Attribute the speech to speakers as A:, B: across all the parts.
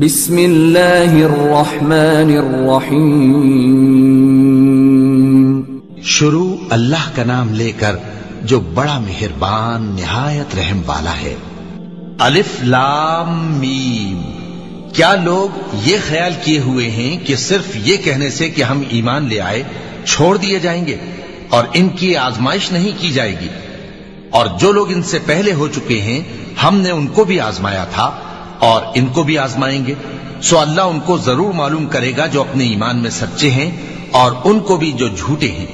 A: بسم اللہ الرحمن الرحیم،
B: شروع اللہ کا نام لے کر جو بڑا مہربان نہایت رحم والا ہے۔ الف لام میم۔ کیا لوگ یہ خیال کیے ہوئے ہیں کہ صرف یہ کہنے سے کہ ہم ایمان لے آئے چھوڑ دیے جائیں گے اور ان کی آزمائش نہیں کی جائے گی؟ اور جو لوگ ان سے پہلے ہو چکے ہیں ہم نے ان کو بھی آزمایا تھا اور ان کو بھی آزمائیں گے، سو اللہ ان کو ضرور معلوم کرے گا جو اپنے ایمان میں سچے ہیں اور ان کو بھی جو جھوٹے ہیں۔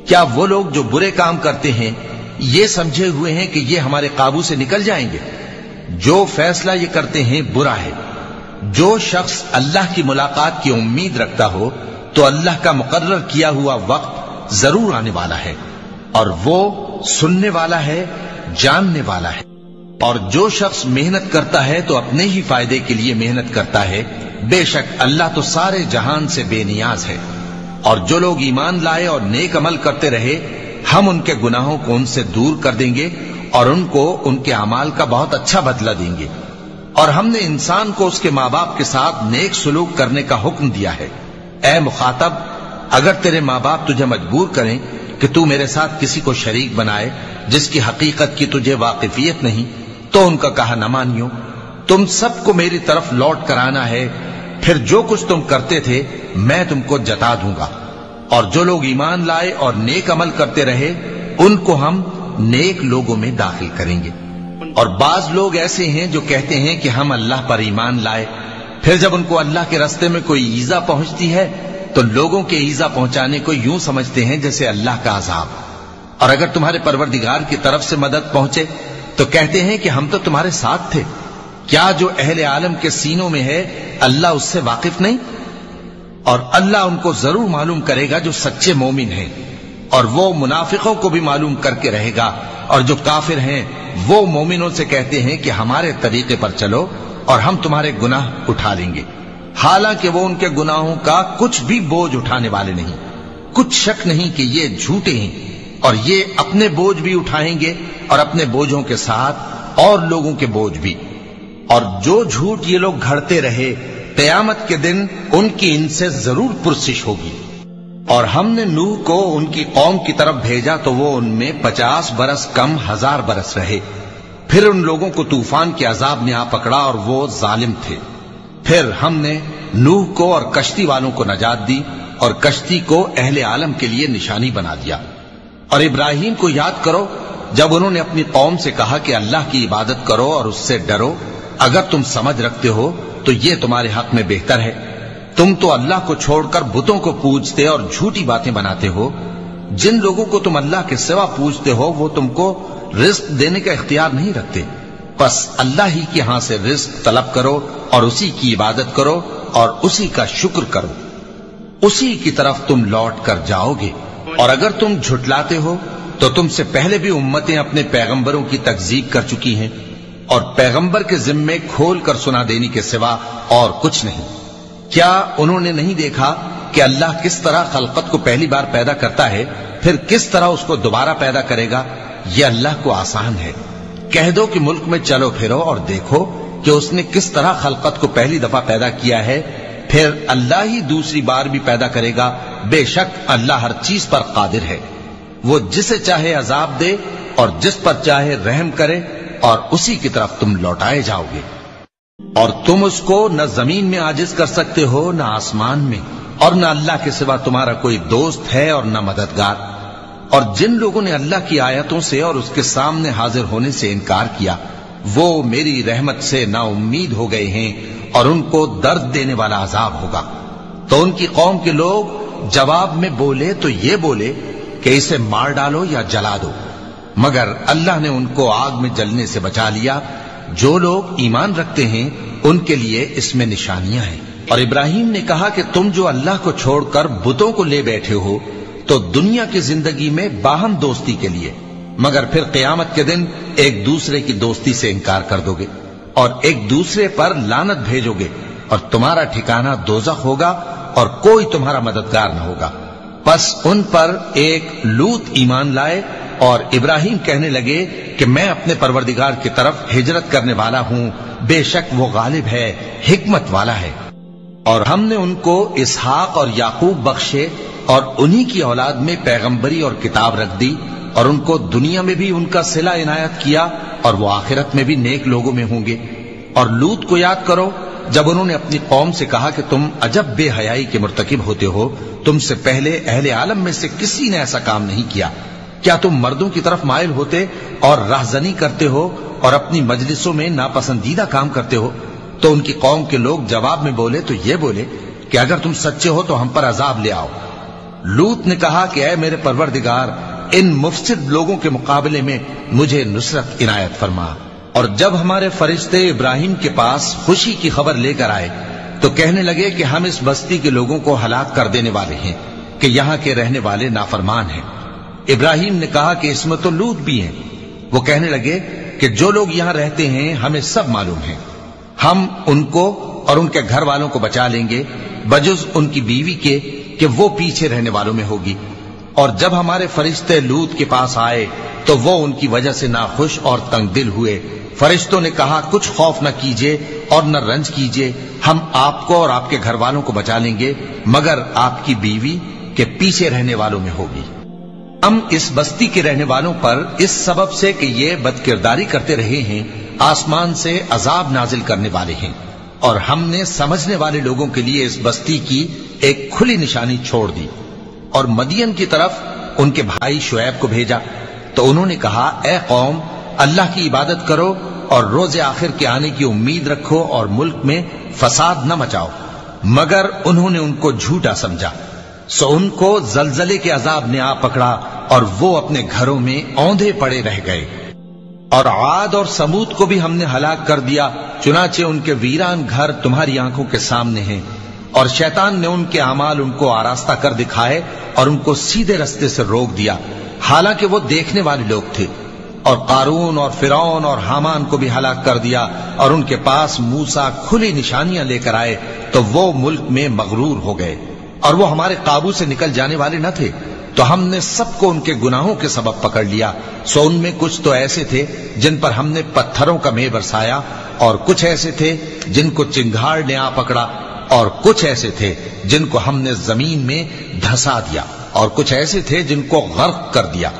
B: کیا وہ لوگ جو برے کام کرتے ہیں یہ سمجھے ہوئے ہیں کہ یہ ہمارے قابو سے نکل جائیں گے؟ جو فیصلہ یہ کرتے ہیں برا ہے۔ جو شخص اللہ کی ملاقات کی امید رکھتا ہو تو اللہ کا مقرر کیا ہوا وقت ضرور آنے والا ہے، اور وہ سننے والا ہے، جاننے والا ہے۔ اور جو شخص محنت کرتا ہے تو اپنے ہی فائدے کے لیے محنت کرتا ہے، بے شک اللہ تو سارے جہان سے بے نیاز ہے۔ اور جو لوگ ایمان لائے اور نیک عمل کرتے رہے ہم ان کے گناہوں کو ان سے دور کر دیں گے اور ان کو ان کے اعمال کا بہت اچھا بدلہ دیں گے۔ اور ہم نے انسان کو اس کے ماں باپ کے ساتھ نیک سلوک کرنے کا حکم دیا ہے۔ اے مخاطب، اگر تیرے ماں باپ تجھے مجبور کریں کہ تو میرے ساتھ کسی کو شریک بنائے جس کی حقیقت کی تجھے واقفیت نہیں تو ان کا کہا نہ مانیو۔ تم سب کو میری طرف لوٹ کر آنا ہے، پھر جو کچھ تم کرتے تھے میں تم کو جتا دوں گا۔ اور جو لوگ ایمان لائے اور نیک عمل کرتے رہے ان کو ہم نیک لوگوں میں داخل کریں گے۔ اور بعض لوگ ایسے ہیں جو کہتے ہیں کہ ہم اللہ پر ایمان لائے، پھر جب ان کو اللہ کے راستے میں کوئی ایذا پہنچتی ہے تو لوگوں کے ایذا پہنچانے کو یوں سمجھتے ہیں جیسے اللہ کا عذاب۔ اور اگر تمہارے پروردگار کی طرف سے مدد پہنچے تو کہتے ہیں کہ ہم تو تمہارے ساتھ تھے۔ کیا جو اہل عالم کے سینوں میں ہے اللہ اس سے واقف نہیں؟ اور اللہ ان کو ضرور معلوم کرے گا جو سچے مومن ہیں، اور وہ منافقوں کو بھی معلوم کر کے رہے گا۔ اور جو کافر ہیں وہ مومنوں سے کہتے ہیں کہ ہمارے طریقے پر چلو اور ہم تمہارے گناہ اٹھا لیں گے، حالانکہ وہ ان کے گناہوں کا کچھ بھی بوجھ اٹھانے والے نہیں۔ کچھ شک نہیں کہ یہ جھوٹے ہیں، اور یہ اپنے بوجھ بھی اٹھائیں گے اور اپنے بوجھوں کے ساتھ اور لوگوں کے بوجھ بھی۔ اور جو جھوٹ یہ لوگ گھڑتے رہے قیامت کے دن ان کی ان سے ضرور پرسش ہوگی۔ اور ہم نے نوح کو ان کی قوم کی طرف بھیجا تو وہ ان میں 50 برس کم 1000 برس رہے۔ پھر ان لوگوں کو طوفان کے عذاب نے آ پکڑا اور وہ ظالم تھے۔ پھر ہم نے نوح کو اور کشتی والوں کو نجات دی اور کشتی کو اہل عالم کے لیے نشانی بنا دیا۔ اور ابراہیم کو یاد کرو جب انہوں نے اپنی قوم سے کہا کہ اللہ کی عبادت کرو اور اس سے ڈرو، اگر تم سمجھ رکھتے ہو تو یہ تمہارے حق میں بہتر ہے۔ تم تو اللہ کو چھوڑ کر بتوں کو پوجتے اور جھوٹی باتیں بناتے ہو۔ جن لوگوں کو تم اللہ کے سوا پوجتے ہو وہ تم کو رزق دینے کا اختیار نہیں رکھتے، بس اللہ ہی کے ہاں سے رزق طلب کرو اور اسی کی عبادت کرو اور اسی کا شکر کرو، اسی کی طرف تم لوٹ کر جاؤ گے۔ اور اگر تم جھٹلاتے ہو تو تم سے پہلے بھی امتیں اپنے پیغمبروں کی تکذیب کر چکی ہیں، اور پیغمبر کے ذمے کھول کر سنا دینے کے سوا اور کچھ نہیں۔ کیا انہوں نے نہیں دیکھا کہ اللہ کس طرح خلقت کو پہلی بار پیدا کرتا ہے پھر کس طرح اس کو دوبارہ پیدا کرے گا؟ یہ اللہ کو آسان ہے۔ کہہ دو کہ ملک میں چلو پھرو اور دیکھو کہ اس نے کس طرح خلقت کو پہلی دفعہ پیدا کیا ہے، پھر اللہ ہی دوسری بار بھی پیدا کرے گا۔ بے شک اللہ ہر چیز پر قادر ہے۔ وہ جسے چاہے عذاب دے اور جس پر چاہے رحم کرے، اور اسی کی طرف تم لوٹائے جاؤ گے۔ اور تم اس کو نہ زمین میں عاجز کر سکتے ہو نہ آسمان میں، اور نہ اللہ کے سوا تمہارا کوئی دوست ہے اور نہ مددگار۔ اور جن لوگوں نے اللہ کی آیتوں سے اور اس کے سامنے حاضر ہونے سے انکار کیا وہ میری رحمت سے نا امید ہو گئے ہیں اور ان کو درد دینے والا عذاب ہوگا۔ تو ان کی قوم کے لوگ جواب میں بولے تو یہ بولے کہ اسے مار ڈالو یا جلا دو، مگر اللہ نے ان کو آگ میں جلنے سے بچا لیا۔ جو لوگ ایمان رکھتے ہیں ان کے لیے اس میں نشانیاں ہیں۔ اور ابراہیم نے کہا کہ تم جو اللہ کو چھوڑ کر بتوں کو لے بیٹھے ہو تو دنیا کی زندگی میں باہم دوستی کے لیے، مگر پھر قیامت کے دن ایک دوسرے کی دوستی سے انکار کر دو گے اور ایک دوسرے پر لعنت بھیجو گے، اور تمہارا ٹھکانہ دوزخ ہوگا اور کوئی تمہارا مددگار نہ ہوگا۔ بس ان پر ایک لوط ایمان لائے اور ابراہیم کہنے لگے کہ میں اپنے پروردگار کی طرف ہجرت کرنے والا ہوں، بے شک وہ غالب ہے، حکمت والا ہے۔ اور ہم نے ان کو اسحاق اور یعقوب بخشے اور انہی کی اولاد میں پیغمبری اور کتاب رکھ دی، اور ان کو دنیا میں بھی ان کا صلہ عنایت کیا، اور وہ آخرت میں بھی نیک لوگوں میں ہوں گے۔ اور لوط کو یاد کرو جب انہوں نے اپنی قوم سے کہا کہ تم عجب بے حیائی کے مرتکب ہوتے ہو، تم سے پہلے اہل عالم میں سے کسی نے ایسا کام نہیں کیا، کیا تم مردوں کی طرف مائل ہوتے اور رہزنی کرتے ہو اور اپنی مجلسوں میں ناپسندیدہ کام کرتے ہو؟ تو ان کی قوم کے لوگ جواب میں بولے تو یہ بولے کہ اگر تم سچے ہو تو ہم پر عذاب لے آؤ۔ لوط نے کہا کہ اے میرے پروردگار، ان مفسد لوگوں کے مقابلے میں مجھے نصرت عنایت فرما۔ اور جب ہمارے فرشتے ابراہیم کے پاس خوشی کی خبر لے کر آئے تو کہنے لگے کہ ہم اس بستی کے لوگوں کو ہلاک کر دینے والے ہیں کہ یہاں کے رہنے والے نافرمان ہیں۔ ابراہیم نے کہا کہ اس میں تو لوط بھی ہیں۔ وہ کہنے لگے کہ جو لوگ یہاں رہتے ہیں ہمیں سب معلوم ہیں، ہم ان کو اور ان کے گھر والوں کو بچا لیں گے بجز ان کی بیوی کے کہ وہ پیچھے رہنے والوں میں ہوگی۔ اور جب ہمارے فرشتے لوط کے پاس آئے تو وہ ان کی وجہ سے ناخوش اور تنگ دل ہوئے۔ فرشتوں نے کہا کچھ خوف نہ کیجیے اور نہ رنج کیجیے، ہم آپ کو اور آپ کے گھر والوں کو بچا لیں گے مگر آپ کی بیوی کے پیچھے رہنے والوں میں ہوگی۔ ہم اس بستی کے رہنے والوں پر اس سبب سے کہ یہ بد کرداری کرتے رہے ہیں آسمان سے عذاب نازل کرنے والے ہیں، اور ہم نے سمجھنے والے لوگوں کے لیے اس بستی کی ایک کھلی نشانی چھوڑ دی۔ اور مدین کی طرف ان کے بھائی شعیب کو بھیجا تو انہوں نے کہا اے قوم، اللہ کی عبادت کرو اور روز آخر کے آنے کی امید رکھو اور ملک میں فساد نہ مچاؤ، مگر انہوں نے ان کو جھوٹا سمجھا، سو ان کو زلزلے کے عذاب نے آ پکڑا اور وہ اپنے گھروں میں اوندھے پڑے رہ گئے۔ اور عاد اور سمود کو بھی ہم نے ہلاک کر دیا، چنانچہ ان کے ویران گھر تمہاری آنکھوں کے سامنے ہیں، اور شیطان نے ان کے اعمال ان کو آراستہ کر دکھائے اور ان کو سیدھے رستے سے روک دیا، حالانکہ وہ دیکھنے والے لوگ تھے۔ اور قارون اور فرعون اور حامان کو بھی ہلاک کر دیا، اور ان کے پاس موسیٰ کھلی نشانیاں لے کر آئے تو وہ ملک میں مغرور ہو گئے، اور وہ ہمارے قابو سے نکل جانے والے نہ تھے، تو ہم نے سب کو ان کے گناہوں کے سبب پکڑ لیا۔ سو ان میں کچھ تو ایسے تھے جن پر ہم نے پتھروں کا مے برسایا، اور کچھ ایسے تھے جن کو چنگھاڑ نے آ پکڑا، اور کچھ ایسے تھے جن کو ہم نے زمین میں دھسا دیا، اور کچھ ایسے تھے جن کو غرق کر دیا۔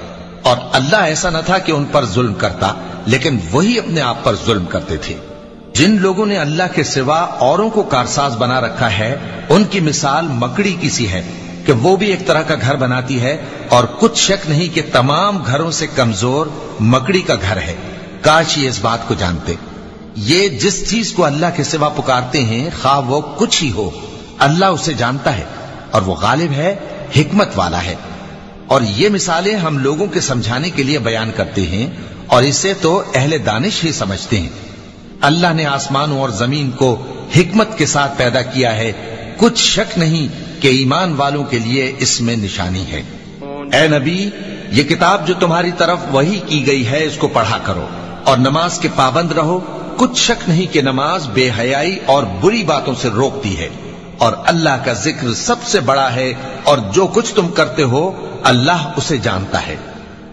B: اور اللہ ایسا نہ تھا کہ ان پر ظلم کرتا، لیکن وہی اپنے آپ پر ظلم کرتے تھے۔ جن لوگوں نے اللہ کے سوا اوروں کو کارساز بنا رکھا ہے، ان کی مثال مکڑی کی سی ہے کہ وہ بھی ایک طرح کا گھر بناتی ہے، اور کچھ شک نہیں کہ تمام گھروں سے کمزور مکڑی کا گھر ہے۔ کاش یہ اس بات کو جانتے۔ یہ جس چیز کو اللہ کے سوا پکارتے ہیں خواہ وہ کچھ ہی ہو، اللہ اسے جانتا ہے اور وہ غالب ہے، حکمت والا ہے۔ اور یہ مثالیں ہم لوگوں کے سمجھانے کے لیے بیان کرتے ہیں، اور اسے تو اہل دانش ہی سمجھتے ہیں۔ اللہ نے آسمانوں اور زمین کو حکمت کے ساتھ پیدا کیا ہے، کچھ شک نہیں کہ ایمان والوں کے لیے اس میں نشانی ہے۔ اے نبی، یہ کتاب جو تمہاری طرف وحی کی گئی ہے اس کو پڑھا کرو، اور نماز کے پابند رہو، کچھ شک نہیں کہ نماز بے حیائی اور بری باتوں سے روکتی ہے، اور اللہ کا ذکر سب سے بڑا ہے، اور جو کچھ تم کرتے ہو اللہ اسے جانتا ہے۔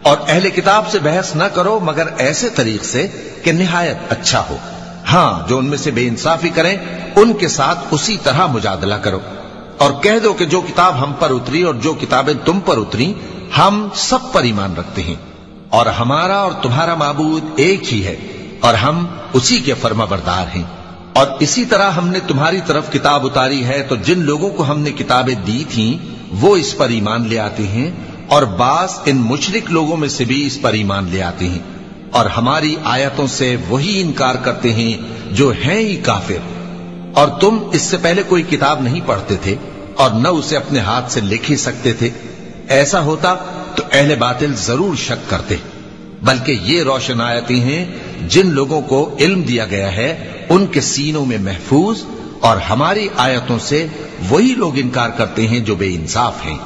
B: اور اہل کتاب سے بحث نہ کرو مگر ایسے طریق سے کہ نہایت اچھا ہو، ہاں جو ان میں سے بے انصافی کریں ان کے ساتھ اسی طرح مجادلہ کرو، اور کہہ دو کہ جو کتاب ہم پر اتری اور جو کتابیں تم پر اتری ہم سب پر ایمان رکھتے ہیں، اور ہمارا اور تمہارا معبود ایک ہی ہے، اور ہم اسی کے فرما بردار ہیں۔ اور اسی طرح ہم نے تمہاری طرف کتاب اتاری ہے تو جن لوگوں کو ہم نے کتابیں دی تھیں وہ اس پر ایمان لے آتے ہیں، اور بعض ان مشرک لوگوں میں سے بھی اس پر ایمان لے آتے ہیں، اور ہماری آیتوں سے وہی انکار کرتے ہیں جو ہیں ہی کافر۔ اور تم اس سے پہلے کوئی کتاب نہیں پڑھتے تھے اور نہ اسے اپنے ہاتھ سے لکھ ہی سکتے تھے، ایسا ہوتا تو اہل باطل ضرور شک کرتے، بلکہ یہ روشن آیتیں ہیں جن لوگوں کو علم دیا گیا ہے ان کے سینوں میں محفوظ، اور ہماری آیتوں سے وہی لوگ انکار کرتے ہیں جو بے انصاف ہیں۔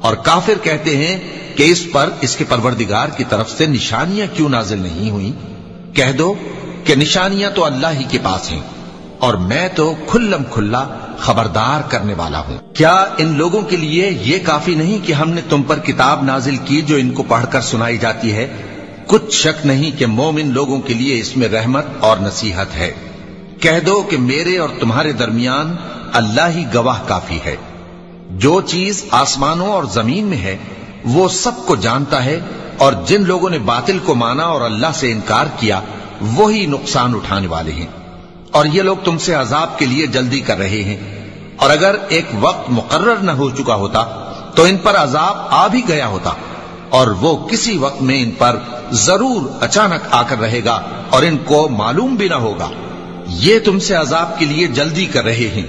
B: اور کافر کہتے ہیں کہ اس پر اس کے پروردگار کی طرف سے نشانیاں کیوں نازل نہیں ہوئیں؟ کہہ دو کہ نشانیاں تو اللہ ہی کے پاس ہیں، اور میں تو کھلم کھلا خبردار کرنے والا ہوں۔ کیا ان لوگوں کے لیے یہ کافی نہیں کہ ہم نے تم پر کتاب نازل کی جو ان کو پڑھ کر سنائی جاتی ہے؟ کچھ شک نہیں کہ مومن لوگوں کے لیے اس میں رحمت اور نصیحت ہے۔ کہہ دو کہ میرے اور تمہارے درمیان اللہ ہی گواہ کافی ہے۔ جو چیز آسمانوں اور زمین میں ہے وہ سب کو جانتا ہے، اور جن لوگوں نے باطل کو مانا اور اللہ سے انکار کیا وہی نقصان اٹھانے والے ہیں۔ اور یہ لوگ تم سے عذاب کے لیے جلدی کر رہے ہیں، اور اگر ایک وقت مقرر نہ ہو چکا ہوتا تو ان پر عذاب آ بھی گیا ہوتا، اور وہ کسی وقت میں ان پر ضرور اچانک آ کر رہے گا اور ان کو معلوم بھی نہ ہوگا۔ یہ تم سے عذاب کے لیے جلدی کر رہے ہیں،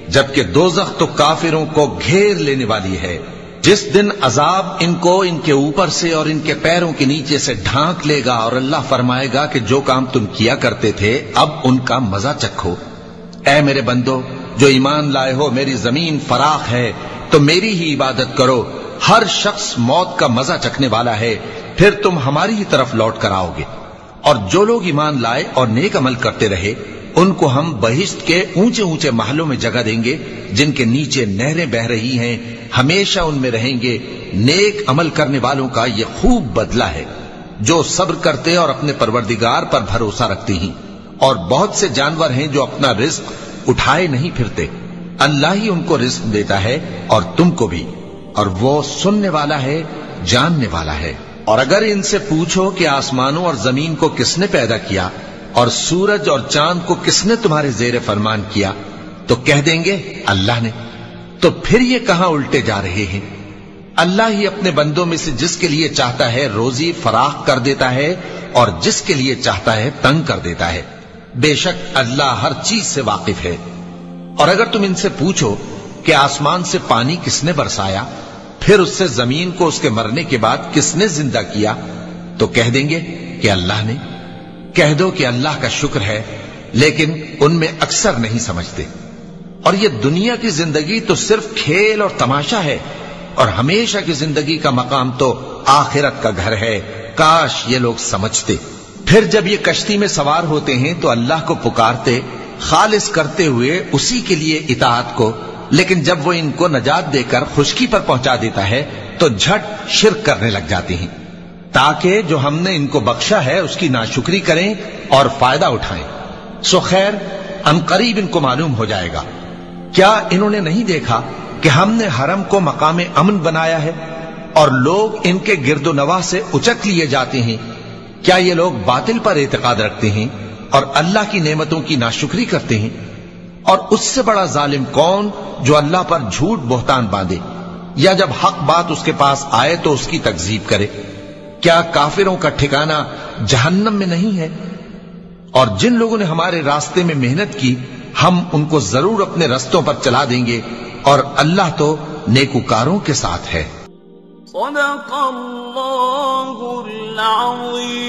B: جبکہ دوزخ تو کافروں کو گھیر لینے والی ہے۔ جس دن عذاب ان کو ان کے اوپر سے اور ان کے پیروں کے نیچے سے ڈھانک لے گا، اور اللہ فرمائے گا کہ جو کام تم کیا کرتے تھے اب ان کا مزہ چکھو۔ اے میرے بندو جو ایمان لائے ہو، میری زمین فراخ ہے تو میری ہی عبادت کرو۔ ہر شخص موت کا مزہ چکھنے والا ہے، پھر تم ہماری ہی طرف لوٹ کر آؤ گے۔ اور جو لوگ ایمان لائے اور نیک عمل کرتے رہے ان کو ہم بہشت کے اونچے اونچے محلوں میں جگہ دیں گے، جن کے نیچے نہریں بہ رہی ہیں، ہمیشہ ان میں رہیں گے۔ نیک عمل کرنے والوں کا یہ خوب بدلہ ہے، جو صبر کرتے اور اپنے پروردگار پر بھروسہ رکھتے ہیں۔ اور بہت سے جانور ہیں جو اپنا رزق اٹھائے نہیں پھرتے، اللہ ہی ان کو رزق دیتا ہے اور تم کو بھی، اور وہ سننے والا ہے، جاننے والا ہے۔ اور اگر ان سے پوچھو کہ آسمانوں اور زمین کو کس نے پیدا کیا اور سورج اور چاند کو کس نے تمہارے زیر فرمان کیا، تو کہہ دیں گے اللہ نے۔ تو پھر یہ کہاں الٹے جا رہے ہیں؟ اللہ ہی اپنے بندوں میں سے جس کے لیے چاہتا ہے روزی فراخ کر دیتا ہے، اور جس کے لیے چاہتا ہے تنگ کر دیتا ہے۔ بے شک اللہ ہر چیز سے واقف ہے۔ اور اگر تم ان سے پوچھو کہ آسمان سے پانی کس نے برسایا، پھر اس سے زمین کو اس کے مرنے کے بعد کس نے زندہ کیا، تو کہہ دیں گے کہ اللہ نے۔ کہہ دو کہ اللہ کا شکر ہے، لیکن ان میں اکثر نہیں سمجھتے۔ اور یہ دنیا کی زندگی تو صرف کھیل اور تماشا ہے، اور ہمیشہ کی زندگی کا مقام تو آخرت کا گھر ہے۔ کاش یہ لوگ سمجھتے۔ پھر جب یہ کشتی میں سوار ہوتے ہیں تو اللہ کو پکارتے، خالص کرتے ہوئے اسی کے لیے اطاعت کو، لیکن جب وہ ان کو نجات دے کر خشکی پر پہنچا دیتا ہے تو جھٹ شرک کرنے لگ جاتے ہیں، تاکہ جو ہم نے ان کو بخشا ہے اس کی ناشکری کریں اور فائدہ اٹھائیں۔ سو خیر عنقریب ان کو معلوم ہو جائے گا۔ کیا انہوں نے نہیں دیکھا کہ ہم نے حرم کو مقام امن بنایا ہے اور لوگ ان کے گرد و نواح سے اچک لیے جاتے ہیں؟ کیا یہ لوگ باطل پر اعتقاد رکھتے ہیں اور اللہ کی نعمتوں کی ناشکری کرتے ہیں؟ اور اس سے بڑا ظالم کون جو اللہ پر جھوٹ بہتان باندھے، یا جب حق بات اس کے پاس آئے تو اس کی تکذیب کرے؟ کیا کافروں کا ٹھکانہ جہنم میں نہیں ہے؟ اور جن لوگوں نے ہمارے راستے میں محنت کی ہم ان کو ضرور اپنے رستوں پر چلا دیں گے، اور اللہ تو نیکوکاروں کے ساتھ ہے۔
C: صدق اللہ العظیم۔